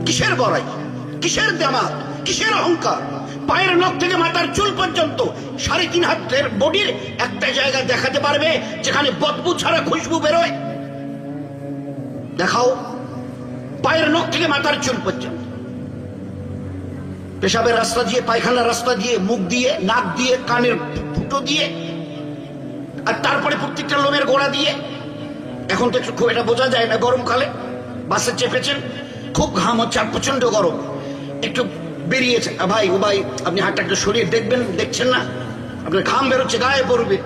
কিসের বড়াই, কিসের দেমাগ, কিসের অহংকার? পায়ের নখ থেকে মাথার চুল পর্যন্ত 3.5 হাতের বডির একটা জায়গা দেখাতে পারবে যেখানে বদবু ছাড়া খুশবু বেরোয়? দেখাও। পায়ের নখ থেকে মাথার চুল পর্যন্ত, পেশাবের রাস্তা দিয়ে, পায়খানার রাস্তা দিয়ে, মুখ দিয়ে, নাক দিয়ে, কানের ফুটো দিয়ে, আর তারপরে প্রত্যেকটা লোমের গোড়া দিয়ে। এখন তো খুব এটা বোঝা যায় না, গরমকালে বাসে চেপেছেন, খুব ঘাম হচ্ছে আর প্রচন্ড গরম, একটু বেরিয়েছে, ভাই ও ভাই আপনি হাতটা একটু সরিয়ে দেখবেন, দেখছেন না আপনার ঘাম বেরোচ্ছে, গায়ে পড়বে।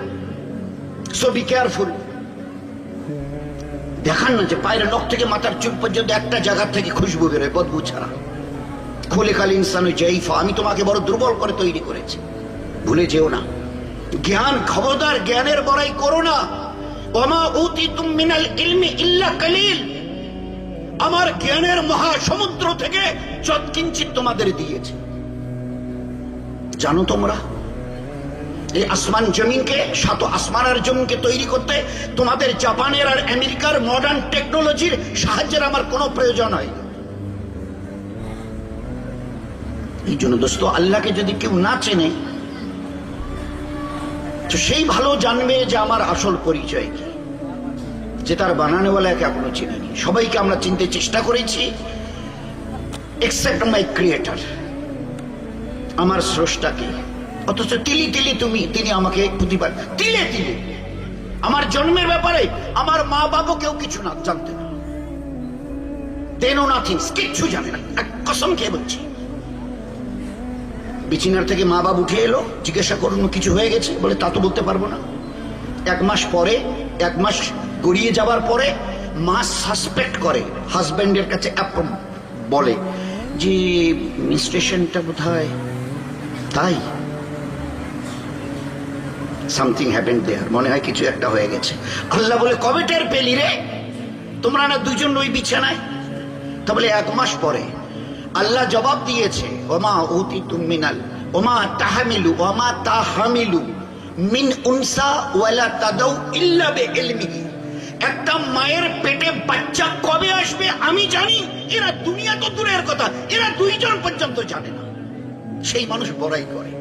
So be careful. দেখান না যে পায়ের নখ থেকে মাথার চুল পর্যন্ত একটা জায়গা থেকে খুশবু বেরোয় বদবু ছাড়া। খোলেকাল ইনসান জাইফা, আমি তোমাকে বড় দুর্বল করে তৈরি করেছি, ভুলে যেও না। জ্ঞান, খবরদার জ্ঞানের বড়াই করো না। ওমা উতিতুম মিনাল ইলমি ইল্লা কালিল, আমার জ্ঞানের মহাসমুদ্র থেকে যৎকিঞ্চিৎ তোমাদের দিয়েছে। জানো তোমরা এই আসমান জমিনকে, 7 আসমান আর জমিনকে তৈরি করতে তোমাদের জাপানের আর আমেরিকার মডার্ন টেকনোলজির সাহায্যের আমার কোনো প্রয়োজন হয়। এই জন্য দোস্ত, আল্লাহকে যদি কেউ না চেনে তো সেই ভালো জানবে যে আমার আসল পরিচয় কি, যে তার বানানোওয়ালাকে এখনো চিনেনি। সবাইকে আমরা চিনতে চেষ্টা করেছি এক্সেপ্ট মাই ক্রিয়েটার, আমার স্রষ্টাকে। অথচ তিলি তিলি তিনি আমাকে প্রতিবার তিলে তিলে, আমার জন্মের ব্যাপারে আমার মা বাবা কেউ কিছু না জানতে না, they know nothing, কিচ্ছু জানে না। কসম খেয়ে বলছি, বিছানার থেকে মা বাবা উঠে এলো, জিজ্ঞাসা করুন কিছু হয়ে গেছে, বলে তা তো বলতে পারবো না। 1 মাস পরে, 1 মাস গড়িয়ে যাবার পরে মা সাসপেক্ট করে, হাজব্যান্ডের কাছে বলে যে মিনস্ট্রেশনটা বোধহয় তাই, সামথিং হ্যাপেন্ড দেয়ার, মনে হয় কিছু একটা হয়ে গেছে। আল্লাহ বলে কবে টের পেলি রে, তোমরা না দুজন ওই বিছানায়? তা বলে 1 মাস পরে। আল্লাহ জবাব দিয়েছে, ওমা উতিতুম মিনাল ওমা তাহমিলু ওমা তাহমিলু মিন উনসা ওয়ালা তাদাউ ইল্লা বিইলমিহি। একটা মায়ের পেটে বাচ্চা কবে আসবে আমি জানি, এরা দুনিয়া তো দূরের কথা, এরা 2 জন পর্যন্ত জানে না। সেই মানুষ বড়াই করে,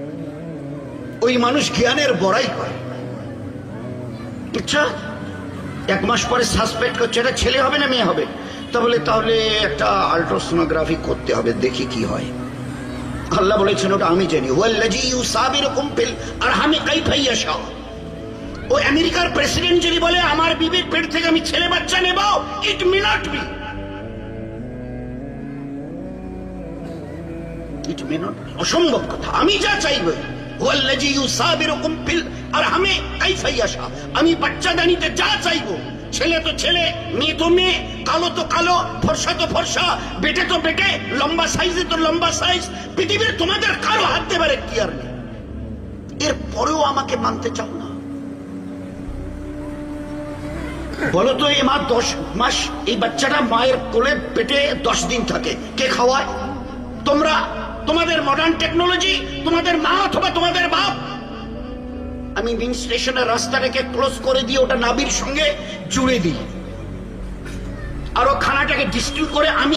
ওই মানুষ জ্ঞানের বড়াই করে। আচ্ছা, 1 মাস পরে সাসপেক্ট করছে এটা ছেলে হবে না মেয়ে হবে, তাহলে একটা আল্ট্রাসোনোগ্রাফি করতে হবে, দেখি কি হয়। আল্লাহ বলেছেন ওটা আমি জানি। ওয়াল্লাযী ইউসাবিরুকুম ফিল আরহামি কাইফা ইয়াশা। ও আমেরিকার প্রেসিডেন্ট যদি বলে আমার বিবির পেট থেকে আমি ছেলে বাচ্চা নেব, it may not be, it may not, অসম্ভব কথা। আমি যা চাইব, ওয়াল্লাযী ইউসাবিরুকুম ফিল আরহামি কাইফা ইয়াশা, আমি বাচ্চাদানিতে যা চাইবো, ছেলে তো ছেলে, মেয়ে তো মেয়ে, কালো তো কালো, ফর্সা তো ফর্সা, বেটে তো বেটে, লম্বা সাইজে তো লম্বা সাইজ, পৃথিবীর তোমাদের কারো হাত দেবার এখতিয়ার নেই। এরপরেও আমাকে মানতে চাও না? বলো তো, এই মা 10 মাস, এই বাচ্চাটা মায়ের কোলে পেটে 10 দিন থাকে, কে খাওয়ায়? তোমরা, তোমাদের মডার্ন টেকনোলজি, তোমাদের মা অথবা তোমাদের বাপ। আমি মিন স্টেশনের রাস্তাটাকে ক্লোজ করে দিয়ে ওটা নাভির সঙ্গে জুড়ে দিই, আর ও খানাটাকে ডিস্টিল করে আমি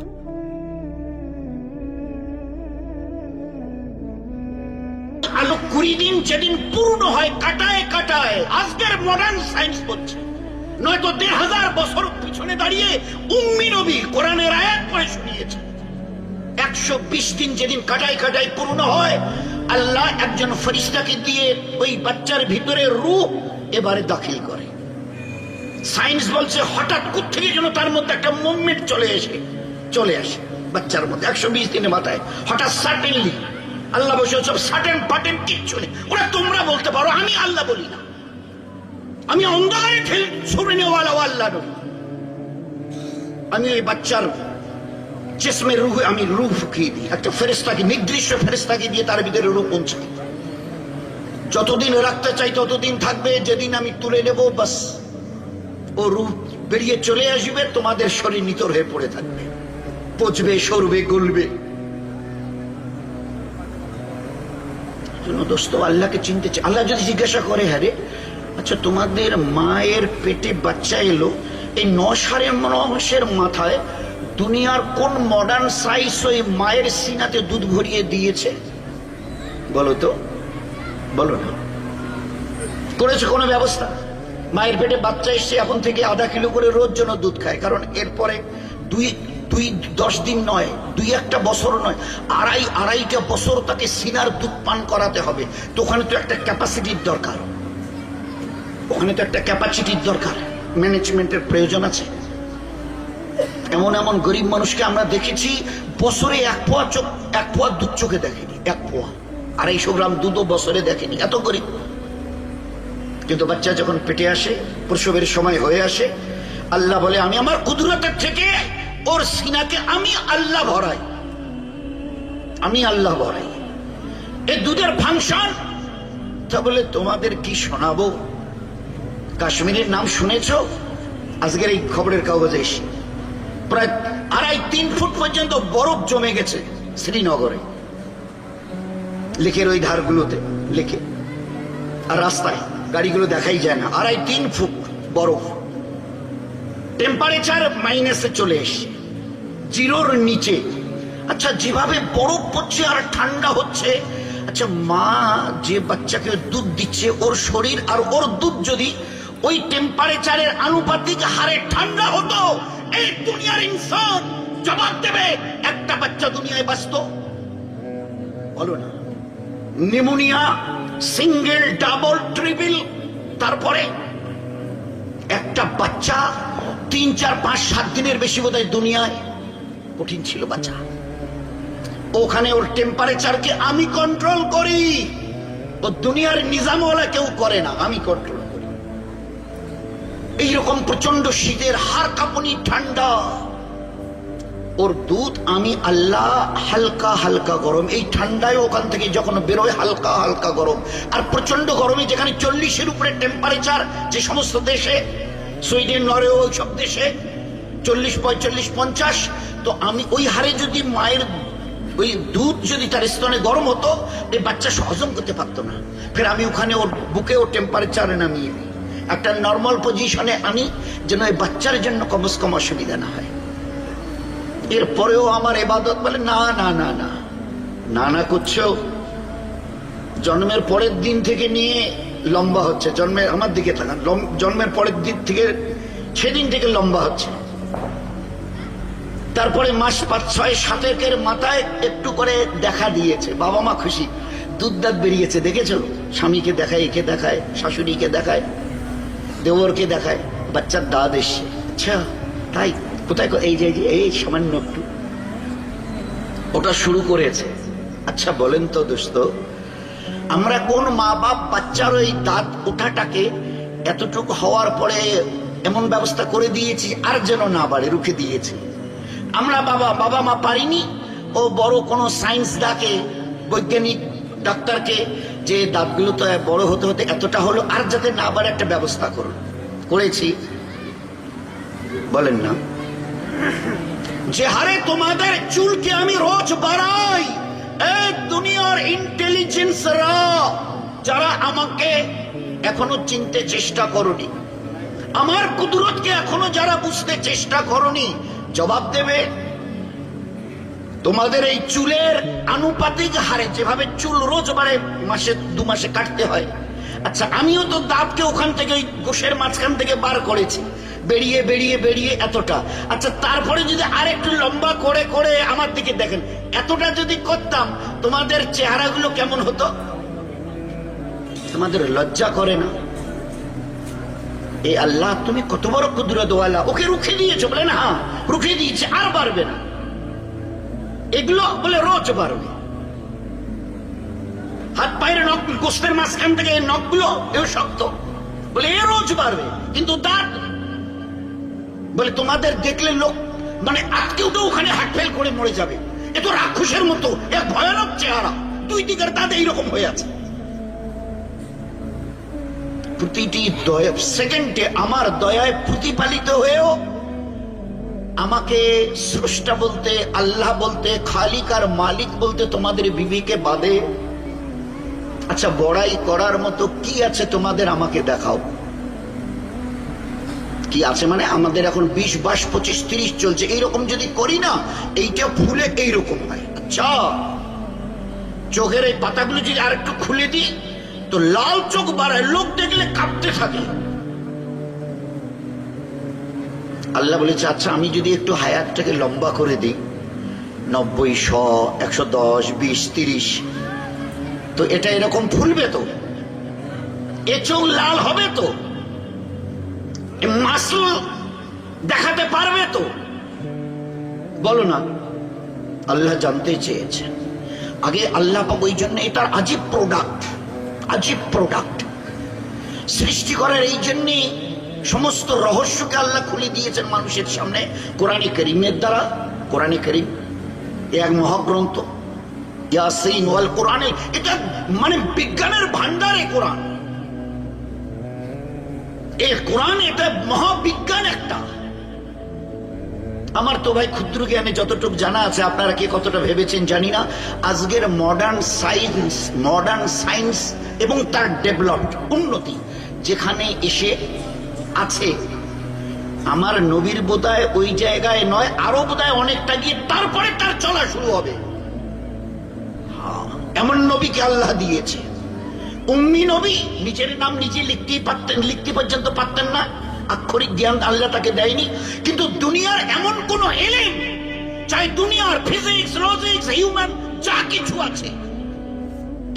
আলো 20 দিন যেদিন পূর্ণ হয় কাটায় কাটায়, আজকের মডার্ন সায়েন্স বলছে, নয়তো 1000 বছর পিছনে দাঁড়িয়ে উম্মি নবী কোরআনের আয়াত পড়ে শুনিয়েছে। 120 দিন যেদিন কাটায় কাটায় পূর্ণ হয়, আল্লাহ একজন ফেরেশতাকে দিয়ে ওই বাচ্চার ভিতরে রূহ এবারে দাখিল করে। সায়েন্স বলছে হঠাৎ কোত্থেকে যেন তার মধ্যে একটা মুভমেন্ট চলে আসে বাচ্চার মধ্যে 120 দিনের মাথায়, হঠাৎ সাডেনলি। আল্লাহ বসে সব সাডেন পাটেন কিচ্ছু নেই, ওরা তোমরা বলতে পারো, আমি আল্লাহ বলি না। আমি অন্ধকারে ছুড়ে নেওয়ালা আল্লাহ নই। আমি ওই বাচ্চার জিসমে রূহ, আমি রূহ ফুকিয়ে দিই, একটা ফেরেশতাকে, নির্দিষ্ট ফেরেশতাকে দিয়ে তার ভিতরে রূহ পৌঁছাই। যতদিন রাখতে চাই ততদিন থাকবে, যেদিন আমি তুলে নেব বাস ও রূহ বেরিয়ে চলে আসবে, তোমাদের শরীর নিতর হয়ে পড়ে থাকবে, পচবে, সরবে, গলবে। দোস্ত, আল্লাহকে চিনতে চাই। আল্লাহ যদি জিজ্ঞাসা করে, হ্যাঁ রে, আচ্ছা তোমাদের মায়ের পেটে বাচ্চা এলো, এই 9 সাড়ে 9 মাসের মাথায় দুনিয়ার কোন মডার্ন সায়েন্স ওই মায়ের সিনাতে দুধ ভরিয়ে দিয়েছে? বলো তো, বলো না। করেছে কোনো ব্যবস্থা? মায়ের পেটে বাচ্চা এসছে, এখন থেকে আধা কিলো করে রোজ যেন দুধ খায়, কারণ এরপরে দুই 10 দিন নয়, 2-1 বছর নয়, আড়াইটা বছর তাকে সিনার দুধ পান করাতে হবে। তো ওখানে তো একটা ক্যাপাসিটির দরকার, ওখানে তো একটা ক্যাপাসিটির দরকার, ম্যানেজমেন্টের প্রয়োজন আছে। এমন এমন গরিব মানুষকে আমরা দেখেছি বছরে 1 পোয়া দুধ চোখে দেখেনি, 1 পোয়া 250 গ্রাম দুধও বছরে দেখেনি, এত গরিব। কিন্তু বাচ্চা যখন পেটে আসে, প্রসবের সময় হয়ে আসে, আল্লাহ বলে আমি আমার কুদরতের থেকে ওর সিনাকে আমি আল্লাহ ভরাই, আমি আল্লাহ ভরাই। এই দুধের ফাংশন তা বলে তোমাদের কি শোনাবো? কাশ্মীরের নাম শুনেছ? আজকের এই খবরের কাগজে এসে প্রায় 2.5-3 ফুট পর্যন্ত বরফ জমে গেছে শ্রীনগরে, লেকের ওই ধারগুলোতে, লেকে আর রাস্তায় গাড়িগুলো দেখাই যায় না। 2.5-3 ফুট বরফ, টেম্পারেচার মাইনাসে চলে এসে, 0-র নিচে। আচ্ছা, যেভাবে বরফ পড়ছে আর ঠান্ডা হচ্ছে, আচ্ছা মা যে বাচ্চাকে দুধ দিচ্ছে, ওর শরীর আর ওর দুধ যদি ওই টেম্পারেচারের আনুপাতিক হারে ঠান্ডা হতো, এই দুনিয়ার ইনসান জবাব দেবে একটা বাচ্চা দুনিয়ায় বাঁচত? বলো না। নিউমোনিয়া, সিঙ্গেল, ডাবল, ট্রিপল, তারপরে একটা বাচ্চা 3, 4, 5, 7 দিনের বেশি বোধহয় দুনিয়ায়। কঠিন ছিল বাচ্চা। ওখানে ওর টেম্পারেচারকে আমি কন্ট্রোল করি, ও দুনিয়ার নিজামওয়ালা কেউ করে না, আমি কন্ট্রোল করি। এইরকম প্রচন্ড শীতের হাড় কাঁপুনি ঠান্ডা, ওর দুধ আমি আল্লাহ হালকা হালকা গরম। এই ঠান্ডায় ওখান থেকে যখন বেরোয় হালকা হালকা গরম, আর প্রচন্ড গরমে যেখানে 40-এর উপরে টেম্পারেচার, যে সমস্ত দেশে, সুইডেন, নরওয়ে, ওই সব দেশে 40, 45, 50, তো আমি ওই হারে যদি মায়ের ওই দুধ যদি তার স্তনে গরম হতো, এই বাচ্চা হজম করতে পারতো না। ফের আমি ওখানে ওর বুকে ও টেম্পারেচারে নামিয়ে দিই, একটা নর্মাল পজিশনে আনি, যেন এই বাচ্চার জন্য কমস কম অসুবিধা না হয়। এরপরেও আমার ইবাদত বলে না না না না না না করছো। জন্মের পরের দিন থেকে নিয়ে লম্বা হচ্ছে, জন্মের, আমার দিকে থাকান, জন্মের পরের দিন থেকে, সেদিন থেকে লম্বা হচ্ছে। তারপরে মাস 5, 6, 7 মাথায় একটু করে দেখা দিয়েছে, বাবা মা খুশি, দুধ দাঁত বেরিয়েছে, দেখেছো? স্বামীকে দেখায়, একে দেখায়, শাশুড়িকে দেখায়, দেওরকে দেখায়, বাচ্চার দাঁত এসছে। আচ্ছা তাই? কোথায়? এই যে এই সামান্য একটু, ওটা শুরু করেছে। আচ্ছা বলেন তো দোস্ত, আমরা কোন মা বাপ বাচ্চার ওই দাঁত ওঠাটাকে এতটুকু হওয়ার পরে এমন ব্যবস্থা করে দিয়েছি আর যেন না বাড়ে, রুখে দিয়েছি? আমরা বাবা মা পারিনি। ও বড় কোনো সায়েন্স ডাকে, বৈজ্ঞানিক ডাক্তারকে, যে দাঁতগুলো তো বড় হতে হতে এতটা হলো, আর যাতে না বাড়ে একটা ব্যবস্থা করুন। করেছি? বলেন না। যে হারে তোমাদের চুলকে আমি রোজ বাড়াই, এই দুনিয়ার ইন্টেলিজেন্সরা যারা আমাকে এখনো চিনতে চেষ্টা করনি, আমার কুদরতকে এখনো যারা বুঝতে চেষ্টা করনি, জবাব দেবে তোমাদের এই চুলের আনুপাতিক হারে যেভাবে চুল রোজ বাড়ে, মাসে 2 মাসে কাটতে হয়। আচ্ছা আমিও তো দাঁতকে ওখান থেকে, ওই গোশের মাঝখান থেকে বার করেছি, বেরিয়ে বেরিয়ে বেরিয়ে এতটা। আচ্ছা তারপরে যদি আর একটু লম্বা করে করে আমার দিকে দেখেন, এতটা যদি করতাম, তোমাদের চেহারাগুলো কেমন হতো? তোমাদের লজ্জা করে না? এ আল্লাহ, তুমি কত বড় কুদরতওয়ালা, ওকে রুখে দিয়েছো? বলে না, হ্যাঁ রুখে দিয়েছে, আর বাড়বে না। এগুলো বলে রোজ বাড়বে। হাত পায়ের নখ, গোস্তের মাঝখান থেকে নখগুলো এও শক্ত, বলে এ রোজ বাড়বে। কিন্তু দাঁত বলে তোমাদের দেখলে লোক মানে আটকে উঠে ওখানে হাট ফেল করে মরে যাবে, এ তো রাক্ষসের মতো এক ভয়ানক চেহারা, 2 দিকের দাঁত এইরকম হয়ে আছে। প্রতিটি সেকেন্ডে আমার দয়ায় প্রতিপালিত হয়েও আমাকে স্রষ্টা বলতে, আল্লাহ বলতে, খালিক আর মালিক বলতে তোমাদের বিবিকে বাদে। আচ্ছা বড়াই করার মতো কি আছে তোমাদের? আমাকে দেখাও। কি আছে মানে আমাদের এখন 20, 22, 25, 30 চলছে, এইরকম যদি করি না এইটা ফুলে এইরকম হয়। আচ্ছা, চোখের এই পাতাগুলো যদি আর একটু খুলে দিই তো লাল চোখ বাড়ায়, লোক দেখলে কাঁপতে থাকে। আল্লাহ বলেছে আচ্ছা আমি যদি একটু হায়াতটাকে লম্বা করে দিই, 90, 100, 110, 20, 30, তো এটা এরকম ফুলবে তো, এ চোখ লাল হবে তো, মাসল দেখাতে পারবে তো? বলো না। আল্লাহ জানতে চেয়েছেন আগে। আল্লাহ পাক ওই জন্য এটার আজীব প্রোডাক্ট সৃষ্টি করার, এই জন্যে সমস্ত রহস্যকে আল্লাহ খুলে দিয়েছেন মানুষের সামনে কোরআনে কারীমের দ্বারা। কোরআনে কারীম এক মহাগ্রন্থ, ইয়াসিন ওয়াল কোরআনে, এটা মানে বিজ্ঞানের ভান্ডারে কোরআন। এই কোরআন এটা মহাবিজ্ঞান একটা। আমার তো ভাই ক্ষুদ্র জ্ঞানে যতটুকু জানা আছে, আপনারা কে কতটা ভেবেছেন জানি না, আজকের মডার্ন সায়েন্স এবং তার ডেভেলপড উন্নতি যেখানে এসে আছে, আমার নবীর বোধহয় ওই জায়গায় নয়, আরো বোধহয় অনেকটা গিয়ে তারপরে তার চলা শুরু হবে। এমন নবীকে আল্লাহ দিয়েছে। উম্মি নবী, নিজের নাম নিজে লিখতে পর্যন্ত পারতেন না, আক্ষরিক জ্ঞান আল্লাহ তাকে দেয়নি। কিন্তু দুনিয়ার এমন কোন এলেম, চাই দুনিয়ার ফিজিক্স, লজিক্স, হিউম্যান যা কিছু আছে,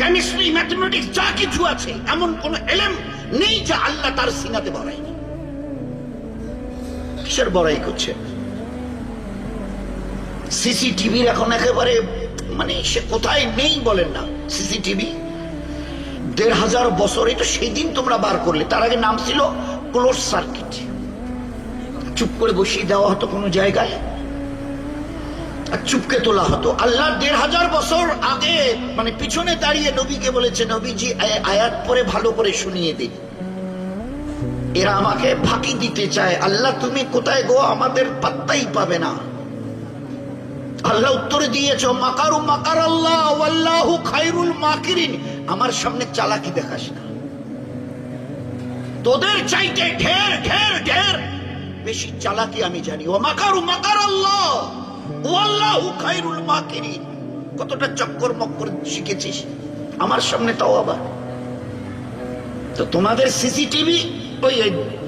কেমিস্ট্রি, ম্যাথমেটিক্স যা কিছু আছে, এমন কোন এলেম নেই যা আল্লাহ তার সিনাতে বড়ায়নি। কিসের বড়াই করছে? সিসিটিভির এখন একেবারে মানে সে কোথায় নেই বলেন না। সিসিটিভি 1500 বছর, এটা সেই দিন তোমরা বার করলে, তার আগে নাম ছিল ক্লোজ সার্কিট। চুপ করে বসিয়ে দেওয়া হতো কোনো জায়গায় আর চুপকে তোলা হতো। আল্লাহ 1500 বছর আগে মানে পিছনে দাঁড়িয়ে নবীকে বলেছে, নবীজি আয়াত পরে ভালো করে শুনিয়ে দিন। এরা আমাকে ফাঁকি দিতে চায়, আল্লাহ তুমি কোথায় গো, আমাদের পাত্তাই পাবে না। আল্লাহ উত্তরে দিয়েছ, মাকারু মাকার আল্লাহ ওয়াল্লাহু খায়রুল মাকিরিন। আমার সামনে চালাকি দেখাস না, তোদের চাইতে ঢের ঢের ঢের বেশি চালাকি আমি জানি। ও মাকারু মাকার আল্লাহ ওয়াল্লাহু খায়রুল মাকিরিন। কতটা চক্কর মক্কর শিখেছিস আমার সামনে, তাও আবার। তো তোমাদের সিসিটিভি ওই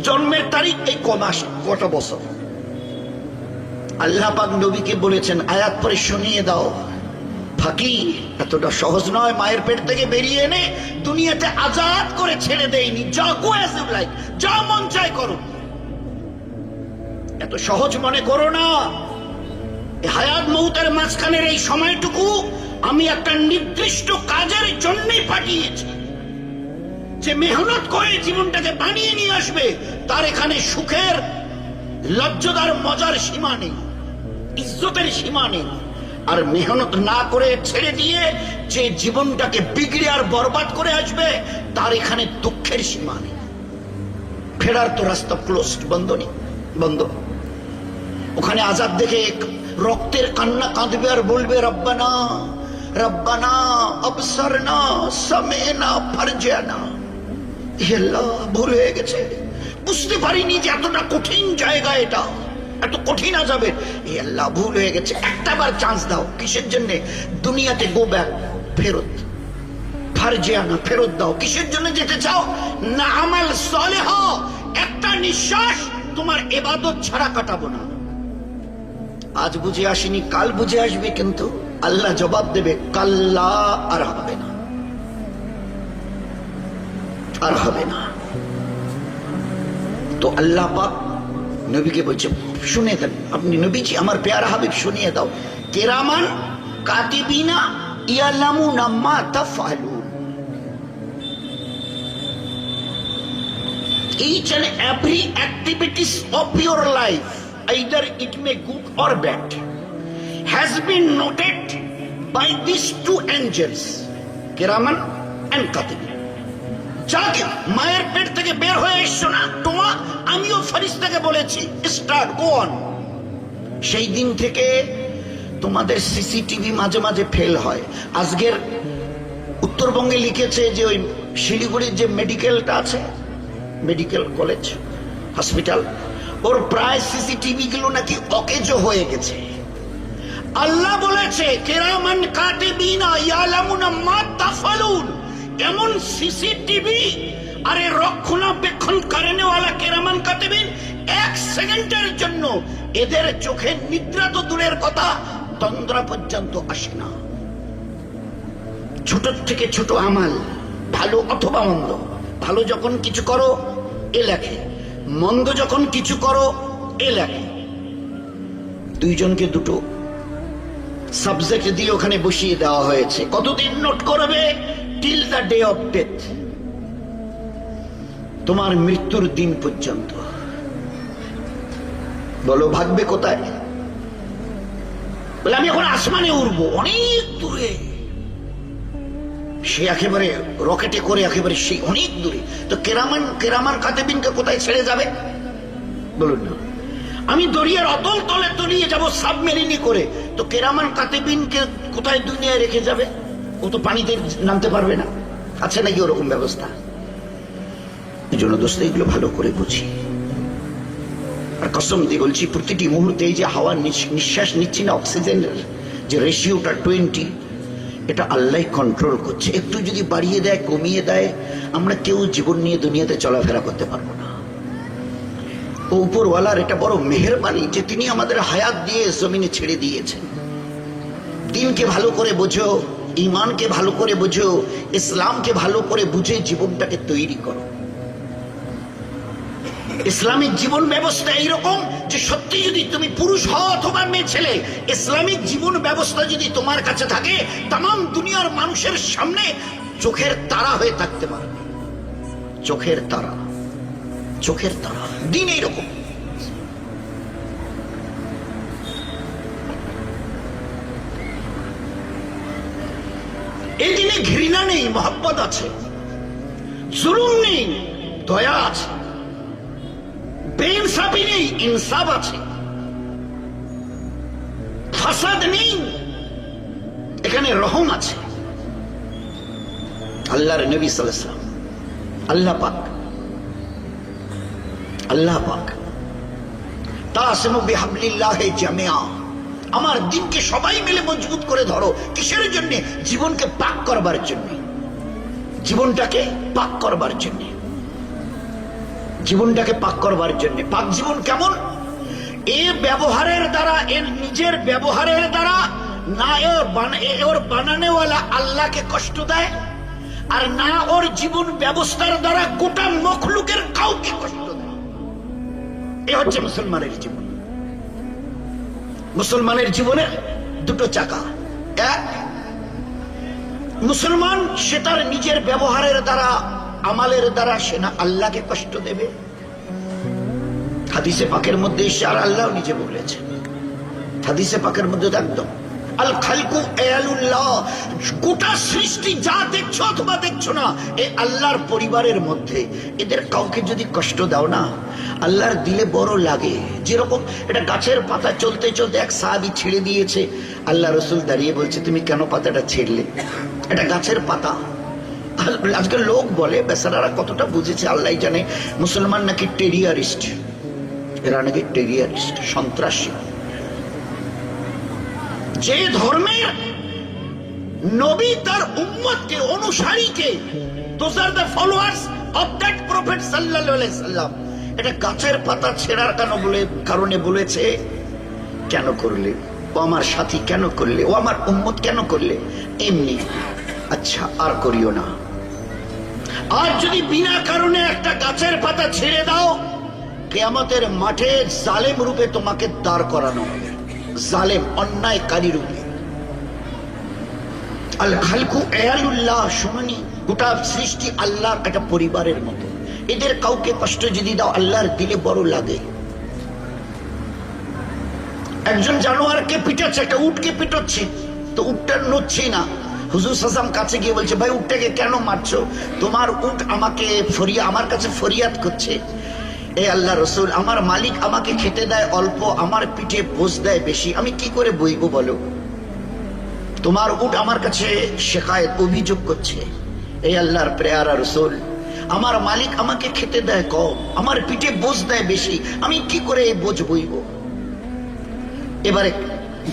জন্মের তারিখ এই কমাস কত বছর। আল্লাহ পাক নবীকে বলেছেন আয়াত পরে শুনিয়ে দাও। ফাঁকি এতটা সহজ নয়। মায়ের পেট থেকে বেরিয়ে এনে দুনিয়াতে আজাদ করে ছেড়ে দেয়নি, যা গো অ্যাজ ইউ লাইক, যা মন চায় করো। এত সহজ মনে করো না। হায়াত মউতের মাঝখানের এই সময়টুকু আমি একটা নির্দিষ্ট কাজের জন্যই পাঠিয়েছি। যে মেহনত করে জীবনটাকে বানিয়ে নিয়ে আসবে, তার এখানে সুখের, লজ্জাদার, মজার সীমা নেই, ইজ্জতের সীমা নেই। আর মেহনত না করে ছেড়ে দিয়ে যে জীবনটাকে বিগড়ে আর বরবাদ করে আসবে, তার এখানে দুঃখের সীমা নেই। ফেরার তো রাস্তা ক্লোজড, বন্ধ। ওখানে আজাদ দেখে রক্তের কান্না কাঁদবে আর বলবে, রব্বানা রব্বানা আবসারনা সামিনা ফারজিনা। হে আল্লাহ, ভুল হয়ে গেছে, বুঝতে পারিনি যে এতটা কঠিন জায়গা, এটা এত কঠিন আযাবে। হে আল্লাহ, ভুল হয়ে গেছে, একটা বার চান্স দাও। কিসের জন্য? দুনিয়াতে গো ব্যাক, ফেরত, ফারজিনা, ফেরত দাও। কিসের জন্য যেতে চাও? না আমাল সালেহ, একটা নিঃশ্বাস তোমার ইবাদত ছাড়া কাটাবো না। আজ বুঝে আসেনি, কাল বুঝে আসবে, কিন্তু আল্লাহ জবাব দেবে, কাল্লা, আর হবে না, আর হবে না। তো আল্লাহ পাক নবীকে বলছে, শুনে দেন আপনি নবীজি, আমার পেয়ারা হাবিব, শুনিয়ে দাও। কিরামান কাতিবিনা ইয়ালামুনা মা তাফআলুন। Each and every activities of your life, either it may good or bad, has been noted by these two angels, Kiraman and Katib. যাকে মায়ের পেট থেকে বের হয়ে এসছো না তোমা, আমিও ফেরেশতাকে বলেছি স্টার্ট, গো অন। সেই দিন থেকে তোমাদের সিসিটিভি মাঝে মাঝে ফেল হয়। আজকের উত্তরবঙ্গে লিখেছে যে ওই শিলিগুড়ির যে মেডিকেলটা আছে, মেডিকেল কলেজ হসপিটাল, ওর প্রায় সিসিটিভি গুলো নাকি অকেজো হয়ে গেছে। আল্লাহ বলেছে কিরামান কাতিবিনা ইয়ালামুনা মা তাফালুন, এমন সিসিটিভি আরে রক্ষণাবেক্ষণ করেনেওয়ালা কিরামান কাতিবিন, এক সেকেন্ডের জন্য এদের চোখে নিদ্রা তো দূরের কথা, তন্দ্রা পর্যন্ত আসে না। ছোট থেকে ছোট আমাল, ভালো অথবা মন্দ, ভালো যখন কিছু করো এ লেখে, মন্দ যখন কিছু করো এ লেখে। দুইজনকে দুটো সাবজেক্ট দিয়ে ওখানে বসিয়ে দেওয়া হয়েছে। কতদিন নোট করবে? Till the day of death, তোমার মৃত্যুর দিন পর্যন্ত। বলো ভাগবে কোথায়? বলে আমি এখন আসমানে উড়বো, অনেক দূরে, সে একেবারে রকেটে করে একেবারে সেই অনেক দূরে। তো কেরামান কাতিবিনকে কোথায় ছেড়ে যাবে বলুন না? আমি দরিয়ার অতল তলে তলিয়ে যাব সাবমেরিনে করে, তো কেরামান কাতিবিনকে কোথায় দুনিয়ায় রেখে যাবে? ও তো পানিতে নামতে পারবে না। আছে নাকি ওরকম ব্যবস্থা? এই জন্য দোস্ত এগুলো ভালো করে বুঝি। আর কসম দিয়ে বলছি, প্রতিটি মুহূর্তে এই যে হাওয়া নিঃশ্বাস নিচ্ছি না, অক্সিজেনের যে রেশিওটা 20, এটা আল্লাহ কন্ট্রোল করছে। একটু যদি বাড়িয়ে দেয় কমিয়ে দেয়, আমরা কেউ জীবন নিয়ে দুনিয়াতে চলাফেরা করতে পারবো না। ও উপরওয়ালার এটা বড় মেহেরবানি যে তিনি আমাদের হায়াত দিয়ে জমিনে ছেড়ে দিয়েছেন। দিনকে ভালো করে বোঝো, ইমানকে ভালো করে বোঝো, ইসলামকে ভালো করে বুঝে জীবনটাকে তৈরি করো। ইসলামিক জীবন ব্যবস্থা এইরকম যে সত্যি যদি তুমি পুরুষ হও অথবা মেয়ে ছেলে, ইসলামিক জীবন ব্যবস্থা যদি তোমার কাছে থাকে, তাম দুনিয়ার মানুষের সামনে চোখের তারা হয়ে থাকতে পারবে। চোখের তারা, চোখের তারা। দিন এইরকম। এই দিনে ঘৃণা নেই, মহব্বত আছে। জুলুম নেই, দয়া আছে। বেইনসাফি নেই, ইনসাফ আছে। ফাসাদ নেই, এখানে রহম আছে। আল্লাহর নবী সাল্লাল্লাহু আলাইহি ওয়াসাল্লাম, আল্লাহ পাক তাসিমু বিহাবলিল্লাহি জামিআ, আমার দিনকে সবাই মিলে মজবুত করে ধরো। কিসের জন্য? জীবনকে পাক করবার জন্য, জীবনটাকে পাক করবার জন্য, জীবনটাকে পাক করবার জন্য। পাক জীবন কেমন? এ ব্যবহারের দ্বারা, এর নিজের ব্যবহারের দ্বারা না ওর বানানেওয়ালা আল্লাহকে কষ্ট দেয়, আর না ওর জীবন ব্যবস্থার দ্বারা গোটা মখলুকের কাউকে কষ্ট দেয়। এ হচ্ছে মুসলমানের জীবন। মুসলমানের জীবনের দুটো চাকা। এক, মুসলমান সে তার নিজের ব্যবহারের দ্বারা, আমালের দ্বারা সে না আল্লাহকে কষ্ট দেবে। হাদিসে পাকের মধ্যে আর আল্লাহ নিজে বলেছেন, হাদিসে পাকের মধ্যে একদম আল খালকু আয়ালুল্লাহ, গোটা সৃষ্টি যা দেখছো অথবা দেখছো না, এ আল্লাহর পরিবারের মধ্যে। এদের কাউকে যদি কষ্ট দাও না, আল্লাহর দিলে বড় লাগে। যেরকম এটা গাছের পাতা চলতে চলতে এক সাহাবী ছেড়ে দিয়েছে, আল্লাহ রসুল দাঁড়িয়ে বলছে তুমি কেন পাতাটা ছেড়লে? এটা গাছের পাতা। আজকাল লোক বলে, বেচারারা কতটা বুঝেছে আল্লাহ জানে, মুসলমান নাকি টেরিয়ারিস্ট, এরা নাকি টেরিয়ারিস্ট, সন্ত্রাসী। যে ধর্মের নবী তার উম্মতকে, অনুসারীকে, those are the followers of that prophet sallallahu alaihi wasallam, এটা গাছের পাতা ছেঁড়ার কারণে বলেছে কেন করলে? ও আমার সাথী কেন করলে? ও আমার উম্মত কেন করলে? এমনি, আচ্ছা আর করিও না। আর যদি বিনা কারণে একটা গাছের পাতা ছেড়ে দাও, কিয়ামতের মাঠে জালেম রূপে তোমাকে দাঁড় করানো হবে, জালেম, অন্যায়কারী রূপে। আল খালকু আয়ালুল্লাহ, শুনুনি, গোটা সৃষ্টি আল্লাহর একটা পরিবারের মতো। এদের কাউকে কষ্ট যদি দাও, আল্লাহর দিলে বড় লাগে। একজন জানোয়ারকে পিটাচ্ছে, একটা উটকে পিটাচ্ছে, তো উটটা নড়ছে না। হুজুর সাল্লাল্লাহু আলাইহি কাছে গিয়ে বলছে, ভাই উটটাকে কেন মারছো? তোমার উট আমাকে আমার কাছে ফরিয়াদ করছে, এ আল্লাহ রসুল, আমার মালিক আমাকে খেতে দেয় অল্প, আমার পিঠে বোঝ দেয় বেশি, আমি কি করে বইবো বলো? তোমার উট আমার কাছে শেখায়ত, অভিযোগ করছে। এই আল্লাহর প্রেয়ারা রসুল, আমার মালিক আমাকে খেতে দেয় কম, আমার পিঠে বোঝ দেয় বেশি, আমি কি করে এই বোঝ বইব? এবারে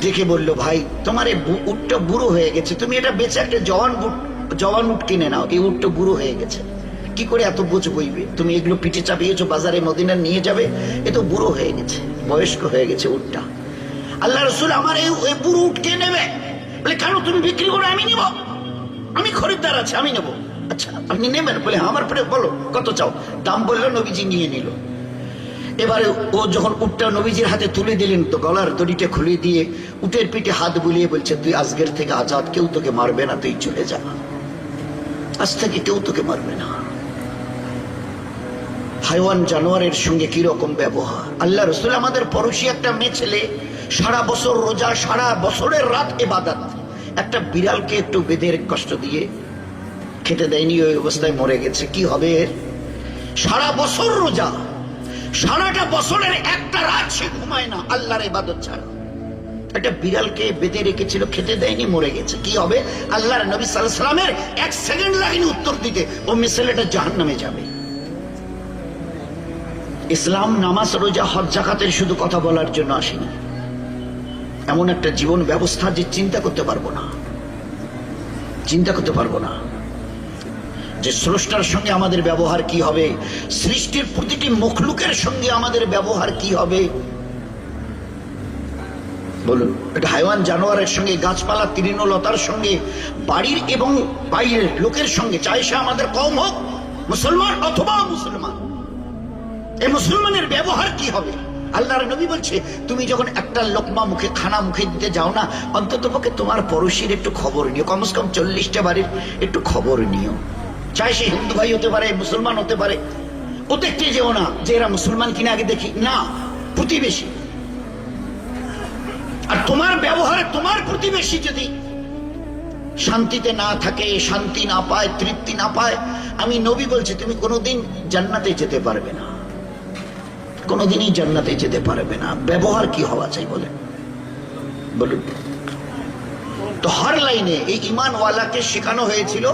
দেখে বলল, ভাই তোমার এই উটটা বুড়ো হয়ে গেছে, তুমি এটা বেচে একটা জওয়ান উট কিনে নাও, এই উটটা বুড়ো হয়ে গেছে, কি করে এত বোঝ বইবে? তুমি এগুলো পিঠে চাপিয়েছো, বাজারে মদিনা নিয়ে যাবে, এ তো বুড়ো হয়ে গেছে, বয়স্ক হয়ে গেছে উটটা। আল্লাহ রসুল, আমার এই বুড়ো উট কে নেবে? বলে, কেন তুমি বিক্রি করে আমি নিব, আমি খরিদ্দার আছে, আমি নেব। আচ্ছা আপনি নেবেন? বলে আমার পরে বলো কত চাও। দাম বললো, নবীজি নিয়ে নিল। এবারে ও যখন উটটা নবীজির হাতে তুলে দিলেন, তো গলার দড়িটা খুলে দিয়ে উটের পিঠে হাত বুলিয়ে বলছে, তুই আজকের থেকে আজাদ, কেউ তোকে মারবে না, তুই চলে যা, আজ থেকে কেউ তোকে মারবে না। হাইওয়ান জানোয়ারের সঙ্গে কি রকম ব্যবহার! আল্লাহ রসুল আমাদের পড়োশি একটা মেয়ে ছেলে, সারা বছর রোজা, সারা বছরের রাত ইবাদত, একটা বিড়ালকে একটু বেঁধে কষ্ট দিয়ে খেতে দেয়নি, ওই অবস্থায় মরে গেছে। কি হবে এর? সারা বছর রোজা, সারাটা বছরের একটা রাত সে ঘুমায় না আল্লাহর ইবাদত ছাড়া। একটা বিড়ালকে বেঁধে রেখেছিল, খেতে দেয়নি, মরে গেছে। কি হবে? আল্লাহর নবী সাল্লাল্লাহু আলাইহি সাল্লামের 1 সেকেন্ড লাগেনি উত্তর দিতে, ও ছেলেটা জাহান্নামে যাবে। ইসলাম নামাজ, রোজা, হজ, যাকাতের শুধু কথা বলার জন্য আসেনি। এমন একটা জীবন ব্যবস্থা যে চিন্তা করতে পারবো না, চিন্তা করতে পারবো না যে স্রষ্টার সঙ্গে আমাদের ব্যবহার কি হবে, সৃষ্টির প্রতিটি মখলুকের সঙ্গে আমাদের ব্যবহার কি হবে। বলুন, এটা হাইওয়ান জানোয়ারের সঙ্গে, গাছপালা, তৃণলতার সঙ্গে, বাড়ির এবং বাইরের লোকের সঙ্গে, চাই সে আমাদের কওম হোক, মুসলমান অথবা মুসলমান, এই মুসলমানের ব্যবহার কি হবে? আল্লাহর নবী বলছে, তুমি যখন একটা লোকমা মুখে, খানা মুখে দিতে যাও না, অন্তত পক্ষে তোমার পড়োশির একটু খবর নিও, কমসে কম 40টা বাড়ির একটু খবর নিও। চাই সে হিন্দু ভাই হতে পারে, মুসলমান হতে পারে, ও দেখতে যেও না যে এরা মুসলমান কিনা, আগে দেখি না, প্রতিবেশী। আর তোমার ব্যবহারে তোমার প্রতিবেশী যদি শান্তিতে না থাকে, শান্তি না পায়, তৃপ্তি না পায়, আমি নবী বলছি তুমি কোনোদিন জান্নাতে যেতে পারবে না, কোনোদিনই জান্নাতে যেতে পারবে না। ব্যবহার কি হওয়া চাই বলেন, বলুন। তো হর লাইনে এই ঈমানওয়ালাকে শেখানো হয়েছিল,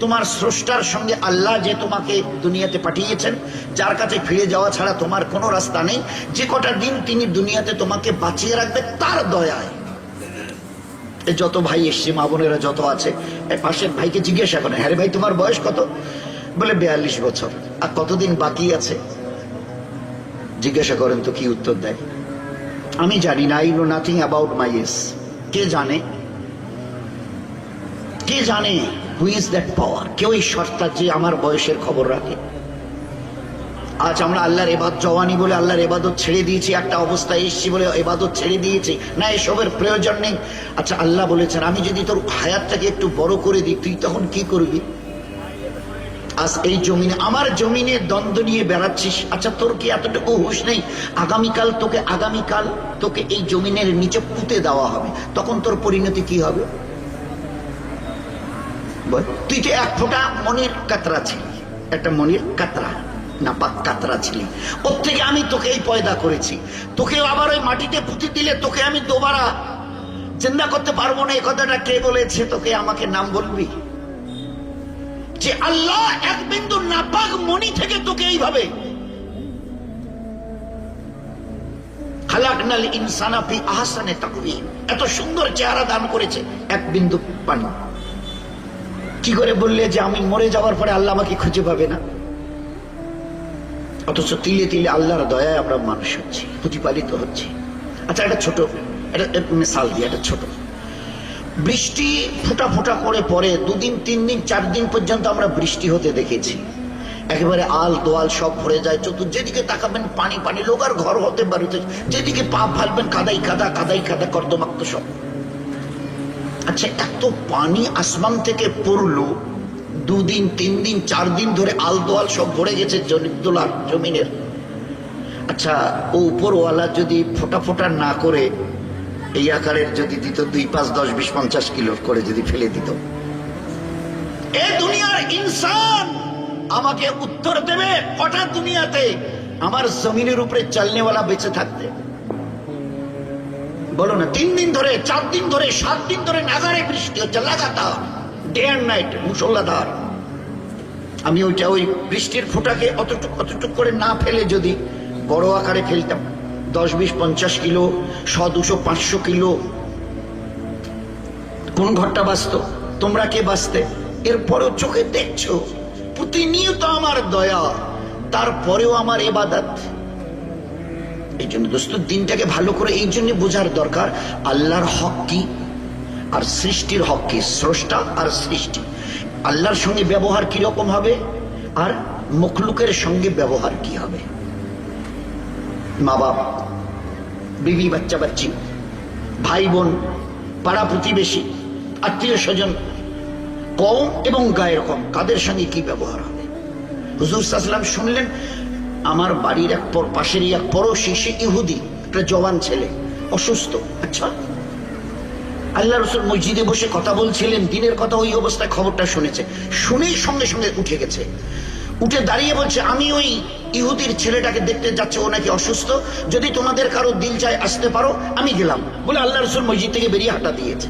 তোমার স্রষ্টার সঙ্গে, আল্লাহ যে তোমাকে দুনিয়াতে পাঠিয়েছেন, যার কাছে ফিরে যাওয়া ছাড়া তোমার কোনো রাস্তা নেই, যে কটা দিন তিনি দুনিয়াতে তোমাকে বাঁচিয়ে রাখবে তার দয়ায়। যত ভাই এসছে, মা বোনেরা যত আছে, পাশের ভাইকে জিজ্ঞাসা করেন, হ্যাঁ ভাই তোমার বয়স কত? বলে 42 বছর। আর কতদিন বাকি আছে জিজ্ঞাসা করেন তো কি উত্তর দেয়? আমি জানি না, I know nothing about my age. কে জানে? কে জানে? Who is that power? কেউ এই সত্তা যে আমার বয়সের খবর রাখে? আজ আমরা আল্লাহর ইবাদত, জওয়ানি বলে আল্লাহর ইবাদত ছেড়ে দিয়েছি, একটা অবস্থায় এসেছি বলে ইবাদত ছেড়ে দিয়েছি, না এসবের প্রয়োজন নেই। আচ্ছা আল্লাহ বলেছেন, আমি যদি তোর হায়াতটাকে একটু বড় করে দিই, তুই তখন কি করবি? আজ এই জমিনে, আমার জমিনে দ্বন্দ্ব নিয়ে বেড়াচ্ছিস, আচ্ছা তোর কি এতটুকু হুঁশ নেই আগামীকাল তোকে এই জমিনের নিচে পুঁতে দেওয়া হবে, তখন তোর পরিণতি কি হবে? তুই তো এক ফোঁটা মনির কাতরা ছিলি, একটা মনির কাতরা, নাপাক কাতরা ছিলি, ওর থেকে আমি তোকে এই পয়দা করেছি, তোকে আবার ওই মাটিতে পুঁতে দিলে তোকে আমি দোবারা জিন্দা করতে পারবো না। এই কথাটা কে বলেছে তোকে? আমাকে নাম বলবি যে আল্লাহ এক বিন্দু নাপাক মনি থেকে তোকে এইভাবে খালাকনাল ইনসানা ফি আহসানি তাকওয়িম, এত সুন্দর চেহারা দান করেছে, এক বিন্দু পানি। কি করে বললে যে আমি মরে যাওয়ার পরে আল্লাহ আমাকে খুঁজে পাবে না? অথচ তিলে তিলে আল্লাহর দয়ায় আমরা মানুষ হচ্ছি, প্রতিপালিত হচ্ছি। আচ্ছা একটা ছোট মিসাল দিয়ে, একটা ছোট, বৃষ্টি ফোঁটা ফোঁটা করে পরে 2 দিন 3 দিন 4 দিন পর্যন্ত আমরা বৃষ্টি হতে দেখেছি, একেবারে আল দোয়াল সব ভরে যায়, যেদিকে তাকাবেন পানি পানি, লোক আর ঘর হতে পারে, যেদিকে পা ফালবেন কাদাই কাদা, কাদাই কাদা, কর্দমাক্ত সব। আচ্ছা এত পানি আসমান থেকে পড়লো, 2 দিন 3 দিন 4 দিন ধরে আল দোয়াল সব ভরে গেছে দোলার জমিনের। আচ্ছা ও উপরওয়ালা যদি ফোঁটা ফোঁটা না করে এই আকারের যদি দিত, 2, 5, 10, 20, 50 কিলো করে যদি ফেলে দিত, এ দুনিয়ার ইনসান আমাকে উত্তর দেবে কটা দুনিয়াতে আমার জমিনের উপরে চলনেওয়ালা বেঁচে থাকতে? বলো না। 3 দিন ধরে, 4 দিন ধরে, 7 দিন ধরে নাগারে বৃষ্টি হচ্ছে লাগাতার, ডে অ্যান্ড নাইট, মুষলধার। আমি ওইটা ওই বৃষ্টির ফোঁটাকে অতটুক করে না ফেলে যদি বড় আকারে ফেলতাম, 10, 20, 50 কিলো, 100, 200, 500 কিলো, কোন ঘরটা বাঁচত? তোমরা কে বাঁচতে? এরপরেও চোখে দেখছো প্রতিনিয়ত আমার দয়া, তারপরেও আমার ইবাদত। এই জন্য দোস্ত দিনটাকে ভালো করে এই জন্য বোঝার দরকার, আল্লাহর হক কি আর সৃষ্টির হক কি, স্রষ্টা আর সৃষ্টি। আল্লাহর সঙ্গে ব্যবহার কি রকম হবে আর মখলুকের সঙ্গে ব্যবহার কি হবে। মা বাপ, বিবি, বাচ্চা বাচ্চি, ভাই বোন, পাড়া প্রতিবেশী, আত্মীয় স্বজন, কওম এবং গায়ের কম, কাদের সঙ্গে কি ব্যবহার হবে। হুজুর সাল্লাল্লাহু আলাইহি ওয়াসাল্লাম শুনলেন, আমার বাড়ির এক পাশেরই এক পড়োশি, সে ইহুদি, একটা জওয়ান ছেলে, অসুস্থ। আচ্ছা, আল্লাহ রাসূল মসজিদে বসে কথা বলছিলেন, দিনের কথা, ওই অবস্থায় খবরটা শুনেছে, শুনেই সঙ্গে সঙ্গে উঠে গেছে, উঠে দাঁড়িয়ে বলছে, আমি ওই ইহুদির ছেলেটাকে দেখতে যাচ্ছে, ও নাকি অসুস্থ, যদি তোমাদের কারো দিল চায় আসতে পারো, আমি গেলাম বলে আল্লাহ রাসূল মসজিদ থেকে বেরিয়ে হাঁটা দিয়েছে।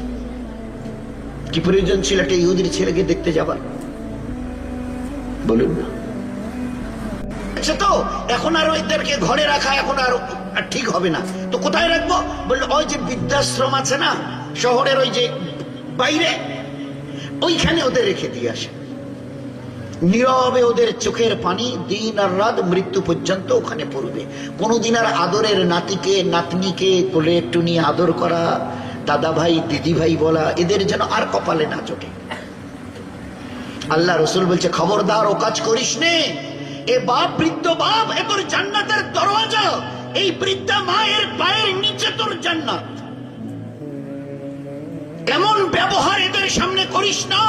কি প্রয়োজন ছিল একটা ইহুদির ছেলেকে দেখতে যাবার? বলুন না। আচ্ছা, তো এখন আর ওইদেরকে ঘরে রাখা এখন আর ঠিক হবে না, তো কোথায় রাখবো? বললো ওই যে বৃদ্ধাশ্রম আছে না শহরের ওই যে বাইরে, ওইখানে ওদের রেখে দিয়ে আসে। নীরবে ওদের চোখের পানি দিন আর রাত মৃত্যু পর্যন্ত ওখানে পড়বে। কোনোদিন আর আদরের নাতিকে নাতনিকে কোলে একটু নিয়ে আদর করা, দাদা ভাই দিদি ভাই বলা, এদের যেন আর কপালে না জোটে। আল্লাহ রসুল বলছে, খবরদার ও কাজ করিস নে। এ বাপ, বৃদ্ধ বাপ, এ তোর জান্নাতের দরওয়াজা, এই বৃদ্ধা মায়ের পায়ের নিচে তোর জান্নাত। এমন ব্যবহার এদের সামনে করিস না,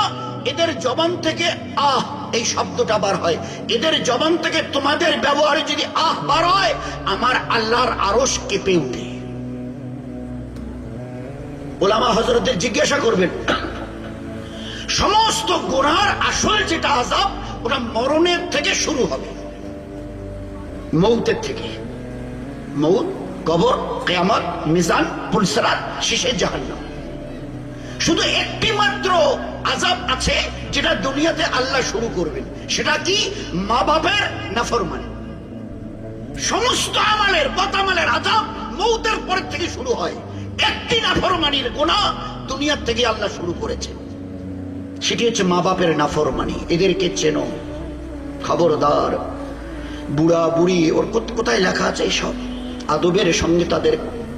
এদের জবান থেকে আহ এই শব্দটা বার হয়, এদের জবান থেকে তোমাদের ব্যবহারে যদি আহ বার হয়, আমার আল্লাহর আরশ কেঁপে উঠে। ওলামা হযরতদের জিজ্ঞাসা করবেন, সমস্ত গুনার আসল যেটা আযাব, ওটা মরণের থেকে শুরু হবে, মৌতের থেকে। মৌত, কবর, কিয়ামত, মিজান, পুলসিরাত, শেষে জাহান্নাম। শুধু একটি মাত্র আযাব আছে যেটা দুনিয়াতে আল্লাহ শুরু করবেন, সেটা কি? মা বাপের নাফরমানি। সমস্ত আমালের বদামালের আযাব মৌতের পর থেকে শুরু হয়। একটি নাফরমানির গুনাহ দুনিয়ার থেকে আল্লাহ শুরু করেছেন, সেটি হচ্ছে মা বাপের নাফরমানি। এদেরকে চেনো, খবরদার। বুড়া বুড়ি, ওর কোথায় লেখা আছে সব, আদবের সঙ্গে তাদের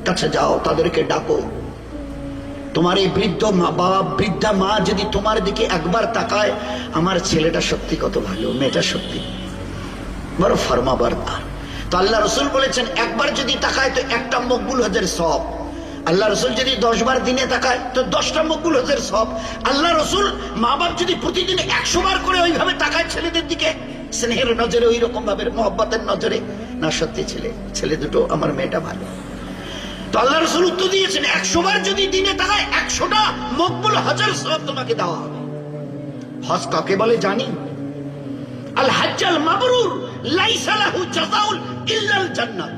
কাছে যাও, তাদেরকে ডাকো। তোমার এই বৃদ্ধ মা বাবা, বৃদ্ধা মা যদি তোমার দিকে একবার তাকায়, আমার ছেলেটা সত্যি কত ভালো, মেয়েটা সত্যি বড় ফরমাবরদার, তো আল্লাহ রসুল বলেছেন একবার যদি তাকায় তো একটা মকবুল হজের সব। আল্লাহ রসুল যদি 10 বার দিনে তাকায় তো 10টা মকবুল হজের সব। আল্লাহ রসুল মা বাপ যদি প্রতিদিন 100 বার করে ওইভাবে তাকায় ছেলেদের দিকে, স্নেহের নজরে, ওই রকম ভাবে মহব্বতের নজরে, না সত্যি ছেলে দুটো, আমার মেয়েটা ভালো, তো আল্লাহ রসুল উত্তর দিয়েছেন 100 বার যদি দিনে তাকায় 100টা মকবুল হজের সব তোমাকে দেওয়া হবে। হজ কাকে বলে জানি? আল হাজ্জাল মাবরুর লাইসা লাহু জাযাউল ইল্লাল জান্নাত।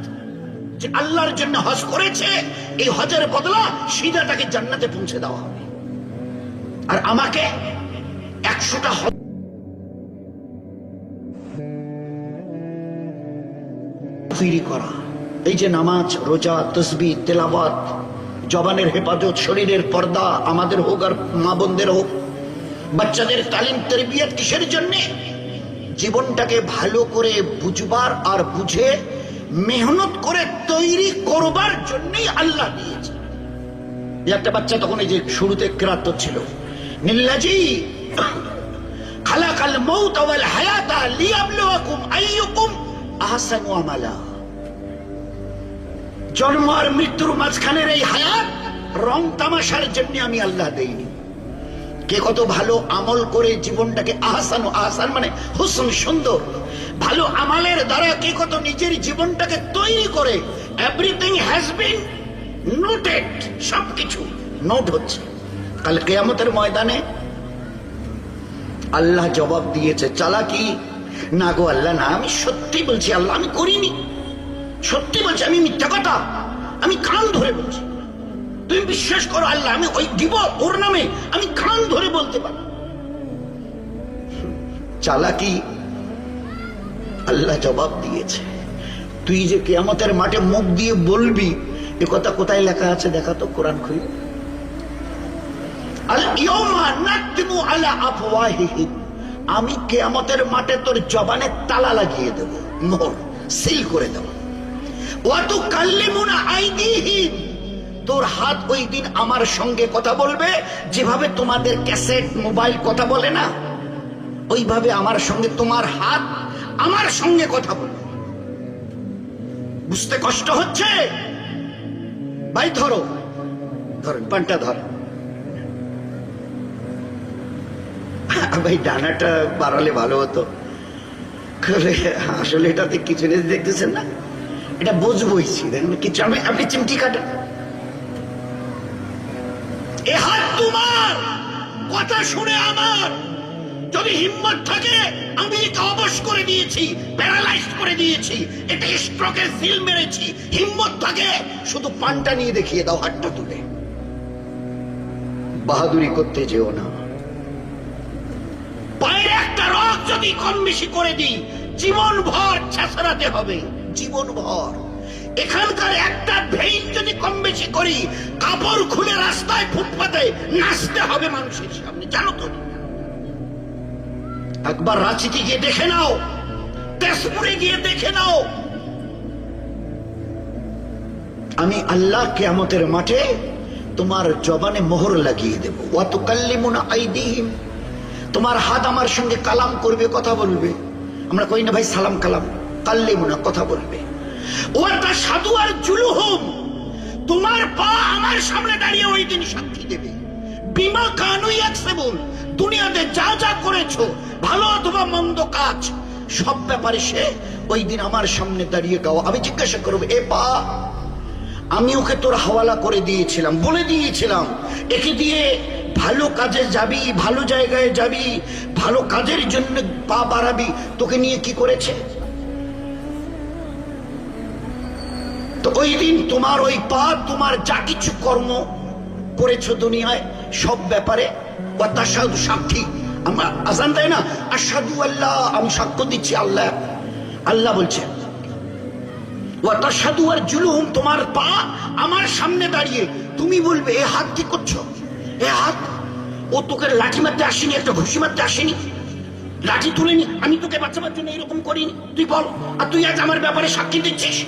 যে আল্লাহর জন্য হজ করেছে, এই হজের বদলা সিধা তাকে জান্নাতে পৌঁছে দেওয়া হবে। আর আমাকে 100টা হজ ফিরি করা, এই যে নামাজ, রোজা, তসবিহ, তেলাওয়াত, জবানের হেফাজত, শরীরের পর্দা আমাদের হোক আর মা বোনদের হোক, বাচ্চাদের তালিম তরবিয়ত, কিসের জন্য? জীবনটাকে ভালো করে বুঝবার আর বুঝে মেহনত করে তৈরি করবার জন্যই আল্লাহ দিয়েছে। একটা বাচ্চা তখন এই যে শুরুতে কিরাত ছিল, নিল্লাজি খালাকাল মাউত ওয়াল হায়াতা লিয়াবলুয়াকুম আইয়ুকুম আহসানু আমালা। জন্ম আর মৃত্যুর মাঝখানের এই হায়াত রং তামাশার জন্য আমি আল্লাহ দেইনি। কে কত ভালো আমল করে জীবনটাকে আহসান মানে হুসন, সুন্দর, ভালো আমলের দ্বারা কে কত নিজের জীবনটাকে তৈরি করে। এভরিথিং হ্যাজ বিন নোটেড, সবকিছু নোট হচ্ছে। কাল কিয়ামতের ময়দানে আল্লাহ জবাব দিয়েছে, চালাকি না গো আল্লাহ, না, আমি সত্যি বলছি আল্লাহ, আমি করিনি, সত্যি বলছি, আমি মিথ্যা কথা, আমি কান ধরে বলছি, তুমি বিশ্বাস করো আল্লাহ, আমি ওই দিব ওর নামে, আমি কান ধরে বলতে পারি। চালাকি? আল্লাহ জবাব দিয়েছে, তুই যে কিয়ামতের মাঠে মুখ দিয়ে বলবি, এ কথা কোথায় লেখা আছে দেখা তো, কোরআন খুলে। আল ইয়াউমা নাকতিমু আলা আফওয়াহিহিম, আমি কিয়ামতের মাঠে তোর জবানে তালা লাগিয়ে দেব, মোহর সিল করে দেব। ওয়া তুকাল্লিমুনা আইদিহিম, তোর হাত ওই দিন আমার সঙ্গে কথা বলবে, যেভাবে তোমাদের ক্যাসেট মোবাইল কথা বলে না, ওইভাবে আমার সঙ্গে তোমার হাত আমার সঙ্গে কথা বলবে। বুঝতে কষ্ট হচ্ছে? ভাই ধরো, ধরেন পানটা ধর। ভাই ডানাটা বাড়ালে ভালো হতো, আসলে এটাতে কিছু নেই, দেখতেছেন না, এটা বুঝবইছি কিছু। আপনি চিমটি কাটেন। এ হাত তোমার, কথা শুনে আমার যদি হিম্মত থাকে, আমেরিকা অবশ করে দিয়েছি, প্যারালাইজ করে দিয়েছি, এটা স্ট্রোকের সিল মেরেছি, হিম্মত থাকে শুধু পানটা নিয়ে দেখিয়ে দাও, হাতটা তুলে। বাহাদুরি করতে যেও না। পায়ের একটা রক যদি কম বেশি করে দিই, জীবন ভর ছেঁচড়াতে হবে, জীবন ভর। এখানকার একটা ভেইন যদি কম বেশি করি, কাপড় খুলে রাস্তায় ফুটপাতে নাচতে হবে মানুষের সামনে, জানো তো? একবার রাঁচিতে গিয়ে দেখে নাও, তেজপুরে গিয়ে দেখে নাও। আমি আল্লাহ কিয়ামতের মাঠে তোমার জবানে মোহর লাগিয়ে দেব। ওয়া তুকাল্লিমুনা আইদিহিম, তোমার হাত আমার সঙ্গে কালাম করবে, কথা বলবে। আমরা কই না ভাই সালাম কালাম, কাল্লিমুনা কথা বলবে। ওয়া তাশহাদু আরজুলুহুম, তোমার পা আমার সামনে দাঁড়িয়ে ওই দিন সাক্ষী দেবে। বিমা কানু ইয়াকসিবুন, দুনিয়াতে যা যা করেছো, ভালো অথবা মন্দ কাজ, সব ব্যাপারে সে ওই দিন আমার সামনে দাঁড়িয়ে গাও। আমি জিজ্ঞাসা করবো, এ পা, আমি ওকে তোর হাওয়ালা করে দিয়েছিলাম, বলে দিয়েছিলাম একে দিয়ে ভালো কাজে যাবি, ভালো জায়গায় যাবি, ভালো কাজের জন্য পা বাড়াবি, তোকে নিয়ে কি করেছে? তো ওই দিন তোমার ওই পা, তোমার যা কিছু কর্ম করেছো দুনিয়ায়, সব ব্যাপারে সাক্ষী। আমরা আজান দেয় না, আশহাদু আল্লাহ, আমি সাক্ষ্য দিচ্ছি আল্লাহ। আল্লাহ বলছে ওয়া তাশহাদু আরজুলুহুম, তোমার পা আমার সামনে দাঁড়িয়ে তুমি বলবে, এ হাত কি করছো? এ হাত, ও তোকে লাঠি মারতে আসেনি, একটা ঘুষি মারতে আসেনি, লাঠি তুলেনি, আমি তোকে বাঁচাবার জন্য এরকম করিনি, তুই বল। আর তুই আজ আমার ব্যাপারে সাক্ষী দিচ্ছিস।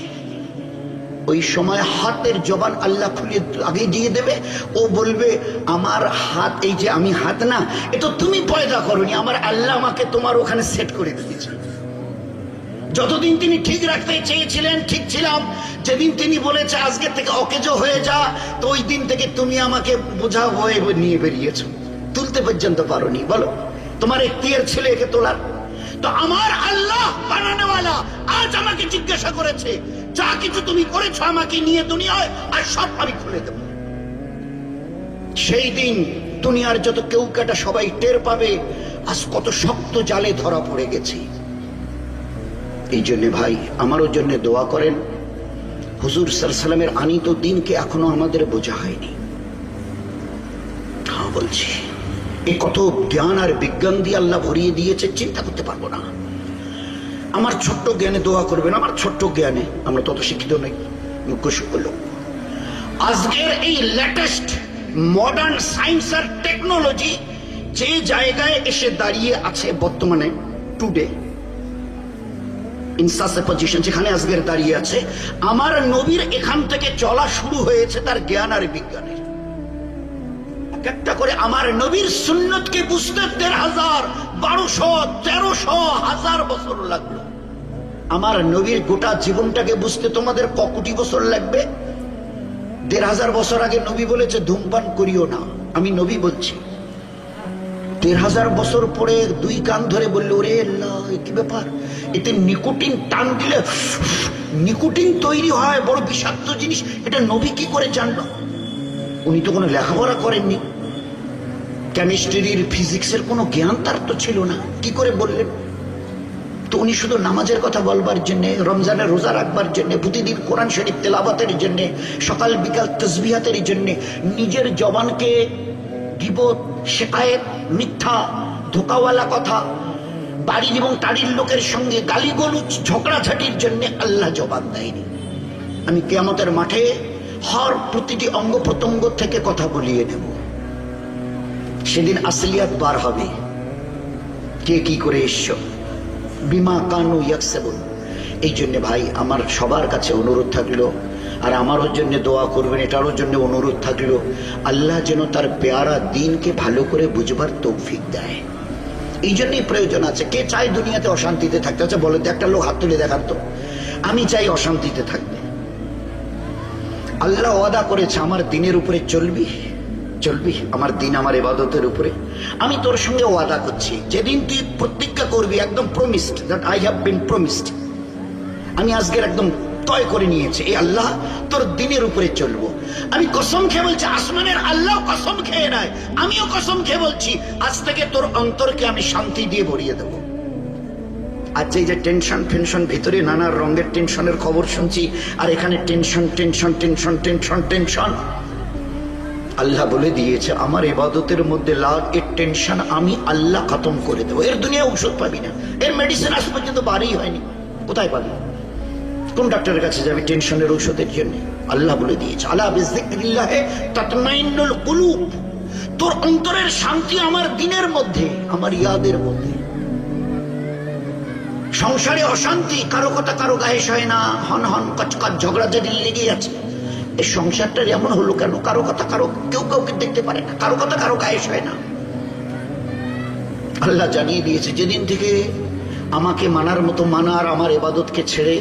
ওই সময় হাতের জবান আল্লাহ খুলে আগে দিয়ে দেবে। ও বলবে, আমার হাত, এই যে আমি হাত না, এটা তুমি পয়দা করনি, আমার আল্লাহ আমাকে তোমার ওখানে সেট করে দিয়েছে। যতদিন তিনি ঠিক রাখতে চেয়েছিলেন ঠিক ছিলাম, যেদিন তিনি বলেছে আজকে থেকে অকেজো হয়ে যা, তো ওই দিন থেকে তুমি আমাকে বোঝা হয়ে নিয়ে বেরিয়েছো, তুলতে পর্যন্ত পারোনি। বলো, তোমার এখতিয়ার ছিল একে তোলার? তো আমার আল্লাহ বানানোওয়ালা আজ আমাকে জিজ্ঞাসা করেছে, যা কিছু তুমি করেছো আমাকে নিয়ে দুনিয়ায়, আর সব আমি খুলে দেব। সেই দিন দুনিয়ার যত কেউ কাটা সবাই টের পাবে আজ কত শক্ত জালে ধরা পড়ে গেছি। এই জন্য ভাই, আমারও জন্য দোয়া করেন। হুজুর সাল্লাল্লাহু আলাইহি ওয়াসাল্লামের আনিত দিনকে এখনো আমাদের বোঝা হয়নি। হ্যাঁ বলছি, এই কত জ্ঞান আর বিজ্ঞান দিয়ে আল্লাহ ভরিয়ে দিয়েছে, চিন্তা করতে পারবো না। আমার ছোট্ট জ্ঞানে দোয়া করবেন, আমার ছোট্ট জ্ঞানে, আমরা তত শিক্ষিত নই, মুখ্য সূক্ষ্ম লোক। আজকের এই লেটেস্ট মডার্ন সায়েন্স আর টেকনোলজি যে জায়গায় এসে দাঁড়িয়ে আছে বর্তমানে, today in such a position, যেখানে আজকের দাঁড়িয়ে আছে, আমার নবীর এখান থেকে চলা শুরু হয়েছে তার জ্ঞান আর বিজ্ঞানের। একটা করে আমার নবীর সুন্নতকে বুঝতে ১,৫০০, ১২০০, ১৩০০, ১,০০০ বছর লাগলো। আমার নবীর গোটা জীবনটাকে বুঝতে তোমাদের ক কোটি বছর লাগবে? ১,৫০০ বছর আগে নবী বলেছে ধূমপান করিও না, আমি নবী বলছি। ১,৫০০ বছর পরে দুই কান ধরে বললো, ওরে আল্লাহ, কি ব্যাপার, এতে নিকোটিন টান দিলে নিকোটিন তৈরি হয়, বড় বিষাক্ত জিনিস, এটা নবী কি করে জানলো? উনি তো কোনো লেখাপড়া করেননি, কেমিস্ট্রির ফিজিক্সের কোনো জ্ঞান তার তো ছিল না, কি করে বললেন? তো উনি শুধু নামাজের কথা বলবার জন্য, রমজানের রোজা রাখবার জন্য, প্রতিদিন কোরআন শরীফ তেলাওয়াতের জন্য, সকাল বিকাল তাসবিহাতের জন্য নিজের জবানকে গীবত, শিকায়েত, মিথ্যা, ধোকাওয়ালা কথা বাড়ির এবং টাড়ির লোকের সঙ্গে গালিগলুজ ঝগড়াঝাটির জন্য আল্লাহ জবাব দেয়নি। আমি কিয়ামতের মাঠে হর প্রতিটি অঙ্গ প্রত্যঙ্গ থেকে কথা বলিয়ে নেব। সেদিন আসলিয়াত বার হবে, কে কি করে এসছো, বিমা কানু ইয়াকসিবুন। এই জন্য ভাই আমার সবার কাছে অনুরোধ থাকলো, আর আমারও জন্য দোয়া করবেন, এটারও জন্য অনুরোধ থাকলো, আল্লাহ যেন তার পেয়ারা দিনকে ভালো করে বুঝবার তৌফিক দেয়। এই জন্যই প্রয়োজন আছে। কে চায় দুনিয়াতে অশান্তিতে থাকতে? আচ্ছা বলে তো, একটা লোক হাত তুলে দেখান তো। আমি চাই অশান্তিতে থাকতে। আল্লাহ ওয়াদা করেছে আমার দিনের উপরে চলবি, চলবি আমার দিন, আমার ইবাদতের উপরে। আমি তোর সঙ্গে ওয়াদা করছি, যেদিন তুই প্রতিজ্ঞা করবি, একদম promised, that I have been promised, আমি আজকের একদম তয় করে নিয়েছি, এই আল্লাহ তোর দিনের উপরে চলবো। আমি কসম খেয়ে বলছি, আসমানের আল্লাহ কসম খেয়ে নেয়, আমিও কসম খেয়ে বলছি, আজ থেকে তোর অন্তরকে আমি শান্তি দিয়ে ভরিয়ে দেবো। আজ এই যে টেনশন ফেনশন, ভিতরে নানা রঙের টেনশনের খবর শুনছি, আর এখানে tension tension tension tension tension. আল্লাহ বলে দিয়েছে আমার ইবাদতের মধ্যে লাগ, এর টেনশন আমি আল্লাহ খতম করে দেবো। এর দুনিয়া ঔষধ পাবি না, এর মেডিসিন আজ পর্যন্ত বারই হয়নি। কোথায় পাবি? কোন ডাক্তারের কাছে যাবি টেনশনের ঔষধের জন্য? আল্লাহ বলে দিয়েছে আলা বিযিকরিল্লাহি তাতমাইন্নুল কুলুব। তোর অন্তরের শান্তি আমার দিনের মধ্যে, আমার ইয়াদের মধ্যে। সংসারে অশান্তি, কারো কথা কারো গায়ে সয় না, হন হন কচকচ ঝগড়াঝাটি লেগে আছে। এই সংসারটার এমন হলো কেন? কারো কথা কারো, কেউ কাউকে দেখতে পারে না, কারো কথা কারো গায়ে সয় না। আল্লাহ জানিয়ে দিয়েছে যেদিন থেকে আমাকে মানার মতো মানা, আর আমার ইবাদতকে ছেড়ে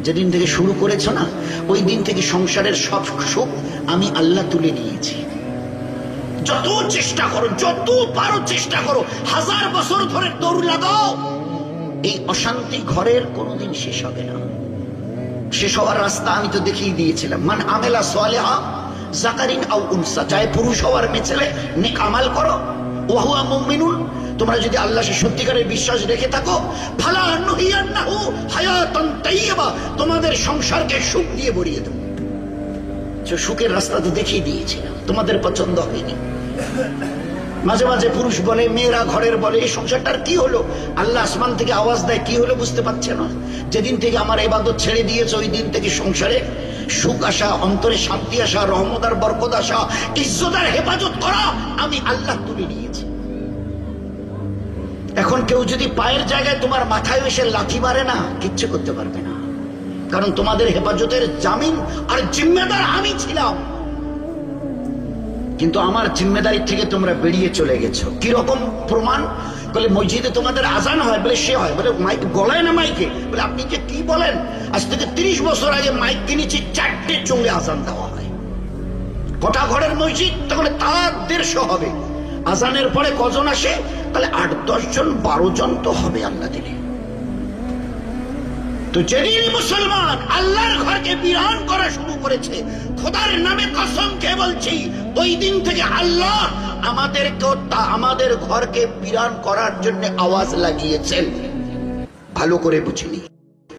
যেদিন থেকে শুরু করেছো না, ওই দিন থেকে সংসারের সব সুখ আমি আল্লাহ তুলে নিয়েছি। যত চেষ্টা করো, যত পারো চেষ্টা করো, 1000 বছর ধরে দৌড় লাগাও, এই অশান্তি ঘরের কোনোদিন শেষ হবে না। শেষ হওয়ার রাস্তা আমি তো দেখিয়ে দিয়েছিলাম। মান আমেলা সালেহা যাকারিন আও উনসা, চাই পুরুষ হওয়ার মেয়ে ছেলে, নেক আমাল করো, ওয়া হুয়া মুমিনুন, তোমরা যদি আল্লাহকে সত্যিকারের বিশ্বাস রেখে থাকো, ফালা নুহিয়ান্নাহু হায়াতান তাইয়্যিবা, তোমাদের সংসারকে সুখ দিয়ে ভরিয়ে দেব। সুখের রাস্তা তো দেখিয়ে দিয়েছিলাম, তোমাদের পছন্দ হয়নি। মাঝে মাঝে পুরুষ বলে, মেয়েরা ঘরের বলে, এই সংসারটার কি হলো? আল্লাহ আসমান থেকে আওয়াজ দেয়, কি হলো বুঝতে পারছে না? যেদিন থেকে আমার ইবাদত ছেড়ে দিয়েছে, ওই দিন থেকে সংসারে সুখ আসা, অন্তরে শান্তি আসা, রহমত আর বরকত আসা, ইজ্জত আর হেফাজত করা আমি আল্লাহ তুলে নিয়েছি। এখন কেউ যদি পায়ের জায়গায় তোমার মাথায় এসে লাথি মারে না, কিচ্ছু করতে পারবে না, কারণ তোমাদের হেফাজতের জামিন আর জিম্মেদার আমি ছিলাম। কিন্তু আমার জিম্মেদারি থেকে তোমরা বেরিয়ে চলে গেছো। কিরকম প্রমাণ? বলে মসজিদে তোমাদের আজান হয়, বলে সে হয়, বলে মাইক গলায় না মাইকে? বলে আপনি যে কি বলেন, আজ থেকে 30 বছর আগে মাইক কিনেছি, 4টে চোঙে আজান দেওয়া হয়। কটা ঘরের মসজিদ? তাহলে তার 150 হবে। আজানের পরে কজন আসে? তাহলে 8-10 জন 12 জন তো হবে আল্লাহ দিলে। তো যেদিন মুসলমান আল্লাহর ঘরকে বিরান করা শুরু করেছে, খোদার নামে কসম খেয়ে বলছি, ওই দিন থেকে আল্লাহ আমাদের ঘরকে বিরান করার জন্য আওয়াজ লাগিয়েছেন। ভালো করে বুঝিনি।